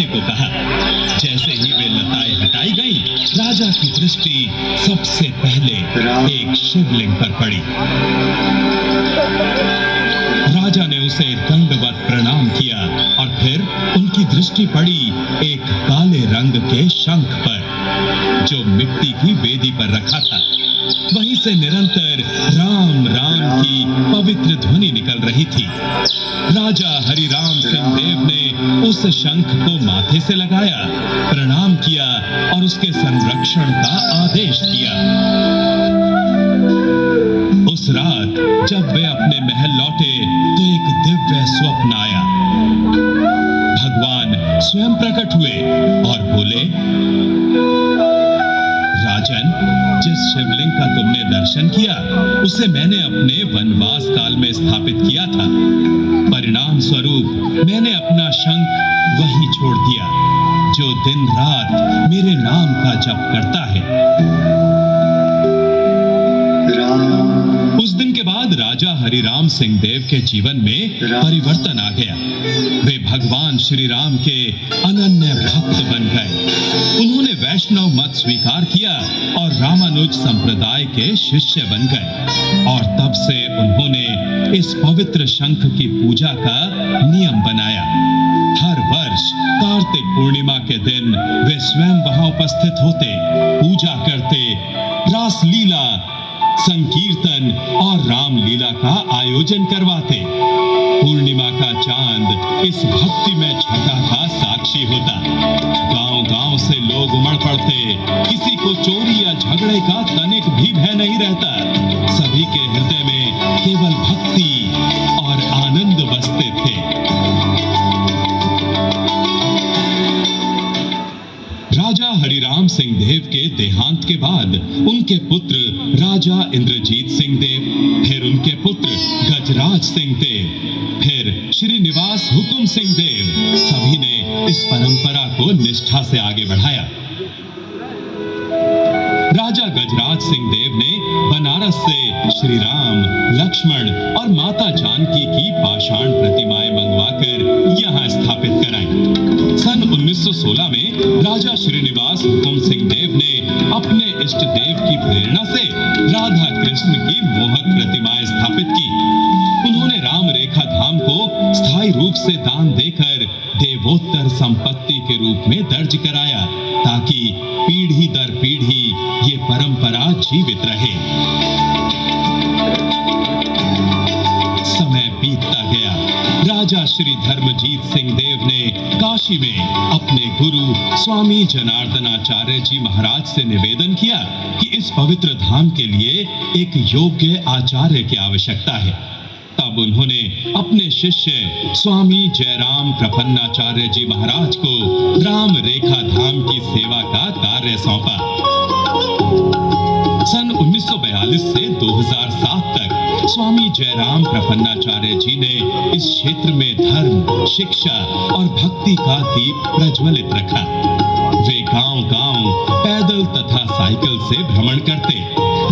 को कहा। जैसे ही वे लताएं हटाई गईं, राजा की दृष्टि सबसे पहले एक शिवलिंग पर पड़ी। राजा ने उसे दंडवत प्रणाम किया और फिर उनकी दृष्टि पड़ी एक काले रंग के शंख पर, जो मिट्टी की वेदी पर रखा था। वहीं से निरंतर राम राम की पवित्र ध्वनि निकल रही थी। राजा हरिराम सिंह देव ने उस शंख को माथे से लगाया, प्रणाम किया और उसके संरक्षण का आदेश दिया। उस रात जब वे अपने महल लौटे तो एक दिव्य स्वप्न आया। भगवान स्वयं प्रकट हुए और बोले, राजन, जिस शिवलिंग का तुमने दर्शन किया उसे मैंने अपने वनवास काल में स्थापित किया था। परिणाम स्वरूप मैंने अपना शंख वहीं छोड़ दिया, जो दिन रात मेरे नाम का जप करता है। उस दिन के बाद राजा हरिराम सिंह देव के जीवन में परिवर्तन आ गया। वे भगवान श्री राम के अनन्य भक्त बन गए। उन्होंने वैष्णव मत स्वीकार किया और रामानुज संप्रदाय के शिष्य बन गए। और तब से उन्होंने इस पवित्र शंख की पूजा का नियम बनाया। हर वर्ष कार्तिक पूर्णिमा के दिन वे स्वयं वहां उपस्थित होते, पूजा करते, रासलीला, संकीर्तन और रामलीला का आयोजन करवाते। पूर्णिमा का चांद इस भक्ति में छटा का साक्षी होता। गांव-गांव से लोग उमड़ पड़ते। किसी को चोरी या झगड़े का तनिक भी भय नहीं रहता। सभी के हृदय में केवल भक्ति और आनंद बसते थे। राजा हरिराम सिंह देव के देहांत के बाद उनके पुत्र राजा इंद्रजीत सिंह देव, फिर उनके पुत्र गजराज सिंह देव, फिर श्रीनिवास हुकुम सिंह देव, सभी ने इस परंपरा को निष्ठा से आगे बढ़ाया। राजा गजराज सिंह देव ने बनारस से श्री राम, लक्ष्मण और माता जानकी की पाषाण प्रतिमाएं मंगवाकर यहां स्थापित कराई। सन 1916 में राजा श्रीनिवास हुकुम सिंह देव ने अपने इष्ट देव की प्रेरणा से राधा कृष्ण की मोहक प्रतिमाएं स्थापित की। उन्होंने राम रेखा धाम को स्थायी रूप से दान देकर देवोत्तर संपत्ति के रूप में दर्ज कराया, ताकि पीढ़ी दर पीढ़ी ये परंपरा जीवित रहे। समय बीतता गया। राजा श्री धर्मजीत सिंह देव ने काशी में अपने गुरु स्वामी जनार्दनाचार्य जी महाराज से निवेदन किया कि इस पवित्र धाम के लिए एक योग्य आचार्य की आवश्यकता है। तब उन्होंने अपने शिष्य स्वामी जयराम प्रपन्नाचार्य जी महाराज को राम रेखा धाम की सेवा का कार्य सौंपा। सन 1942 से 2007 तक स्वामी जयराम प्रपन्नाचार्य जी ने इस क्षेत्र में धर्म, शिक्षा और भक्ति का दीप प्रज्वलित रखा। वे गांव-गांव पैदल तथा साइकिल से भ्रमण करते,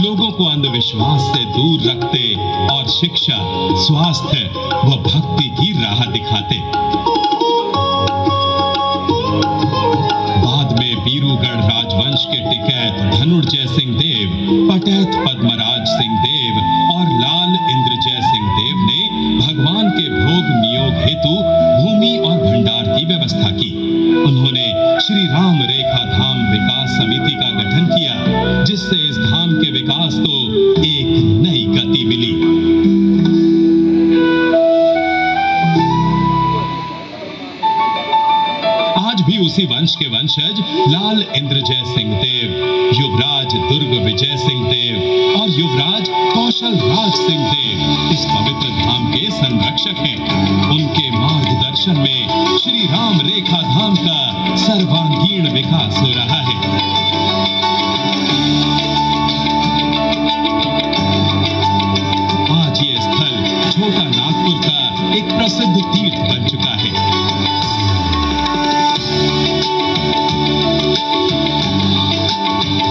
लोगों को अंधविश्वास से दूर रखते और शिक्षा, स्वास्थ्य व भक्ति की राह दिखाते। बाद में बीरूगढ़ राजवंश के टिकैत धनुर्जय सिंह देव, पटैत पद्मराज सिंह देव और लाल इंद्रजय सिंह देव ने भगवान के भोग नियोग हेतु भूमि और भंडार की व्यवस्था की। उन्होंने श्री राम रेखा धाम विकास समिति का गठन किया, जिससे इस धाम के विकास को एक नई गति मिली। आज भी उसी वंश के वंशज लाल इंद्रजय सिंह देव, युवराज दुर्ग विजय सिंह देव और युवराज कौशल राज सिंह देव इस पवित्र धाम के संरक्षक हैं। उनके मार्गदर्शन में श्री राम रेखा धाम का सर्वांगीण विकास हो रहा है। आज ये स्थल छोटा नागपुर का एक प्रसिद्ध तीर्थ बन चुका है।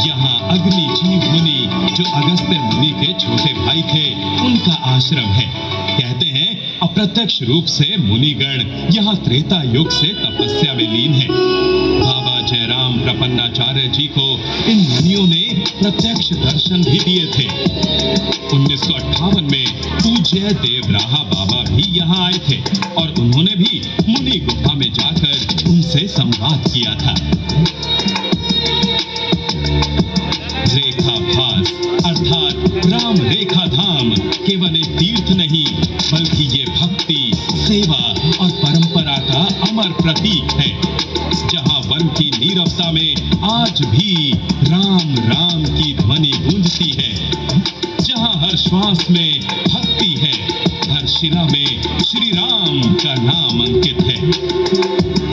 यहाँ अग्नि जीव मुनि, जो अगस्त्य मुनि के छोटे भाई थे, उनका आश्रम है। कहते हैं प्रत्यक्ष रूप से मुनिगण यहाँ त्रेता युग से तपस्या में लीन हैं। बाबा जयराम प्रपन्नाचार्य जी को इन मुनियों ने प्रत्यक्ष दर्शन भी दिए थे। 1958 में पूज्य देवराहा बाबा भी यहाँ आए थे और उन्होंने भी मुनि गुफा में जाकर उनसे संवाद किया था। रेखाभास अर्थात राम रेखा धाम केवल एक तीर्थ नहीं बल्कि ये भक्ति, सेवा और परंपरा का अमर प्रतीक है, जहां वन की नीरवता में आज भी राम राम की ध्वनि गूंजती है, जहां हर श्वास में भक्ति है, हर शिरा में श्री राम का नाम अंकित है।